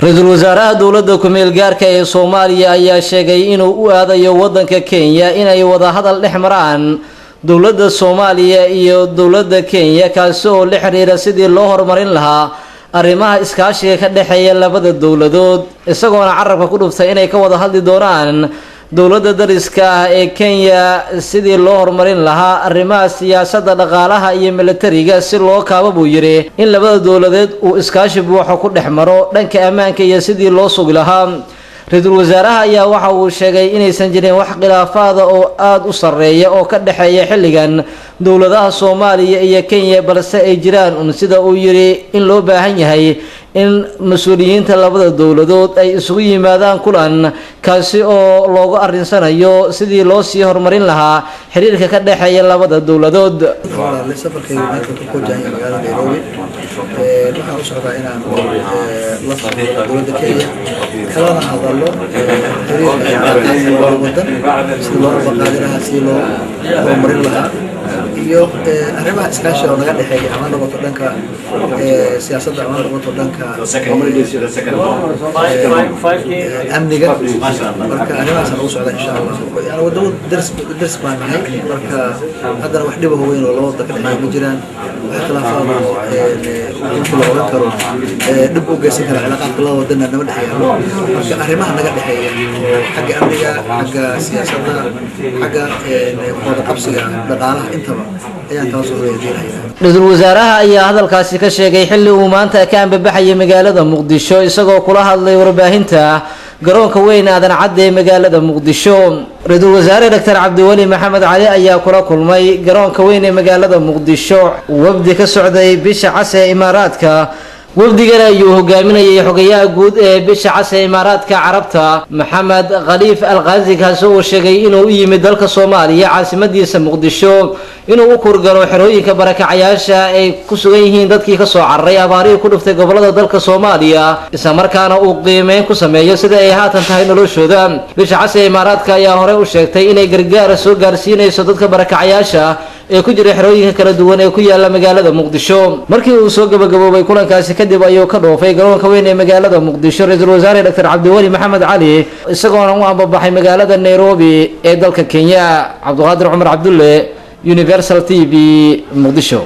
ra-iisul wasaaraha dowladda ku-meel gaarka ee Soomaaliya ayaa sheegay inuu u aadayo wadanka Kenya inay wada hadal dhex maraan dowladda Soomaaliya iyo dowladda Kenya kaas oo la xiriira sidii loo horumarin lahaa arrimaha iskaashiga ka dhaxeeya labada dowladood isagoona carabka ku dhuftay inay ka wada hadli doonaan dowladda dariska ah ee Kenya sidii loo horumarin lahaa arrimaha siyaasadda dhaqaalaha iyo militariga si loo kaabo buu yiri in labada dowladeed uu iskaashi buuxa ku dhex maro dhanka ammaanka iyo sidii loo sugi lahaa ra-iisul wasaaraha ayaa waxa uu sheegay inaysan jirin wax khilaafaad oo aad u sareeya oo ka dhaxeeya xilligan dowladaha Soomaaliya iyo Kenya balse ay jiraan sida uu yiri in loo baahan yahay in mas'uuliyiinta labada dowladood ay isugu yimaadaan kulan kaasi oo looga arinsanayo sidii loo sii horumarin lahaa xiriirka ka dhaxeeya labada dowladood. iyo arrimaha iskaashi oo naga dhaxeeya ama noqoto dhanka siyaasadda ama noqoto dhanka amniga marka arrimahaas aan ugu socda insha Allah yani waddo dars baan nahay marka haddana wax dhibo weyn oo labada ka dhaxeeya ma jiraan wax khilaafad oo looga karo dhib u geysan kara cilaaqaadka labada waddan nama dhaxeeya marka arrimaha naga dhaxeeya xagga amniga xagga siyaasadda xagga wada qabsiga dhaqaalaha intaba ra-iisul wasaaraha ayaa hadalkaasi ka sheegay xilli uu maanta ka ambabaxayay magaalada Muqdisho isagoo kula hadlay warbaahinta garoonka weyn aadan cadde ee magaalada Muqdisho. ra-iisul wasaare Dr. Cabdiwali Maxamed Cali ayaa kula kulmay garoonka weyn ee magaalada Muqdisho wafdi ka socday bisha cas ee Imaaraadka wafdigana ayuu hogaaminayay xogayaha guud ee bisha cas ee Imaaraadka Carabta Maxamed Khaliif Al-Ghazi kaas oo sheegay inuu u yimid dalka Soomaaliya caasimadiisa Muqdisho inuu u kurgalo xerooyinka barakacayaasha ay ku sugan yihiin dadkii ka soo cararay abaarihii ku dhuftay gobolada dalka Soomaaliya isla markaana uu qiimeyn ku sameeyo sida ay haatan tahay noloshooda. bisha cas ee Imaaraadka ayaa hore u sheegtay inay gargaar soo gaarsiinayso dadka barakacayaasha ee ku jira xerooyinka kala duwan ee ku yaala magaalada Muqdisho. markii uu soo gabagaboobay kulankaasi kadib ayuu ka dhoofay garoonka weyn ee magaalada Muqdisho ra-iisul wasaare Dr. Cabdiwali Maxamed Cali isagoona u ambabaxay magaalada Nairobi ee dalka Kenya. Cabduqaadir Cumar Cabdulle Universal TV Muqdisho.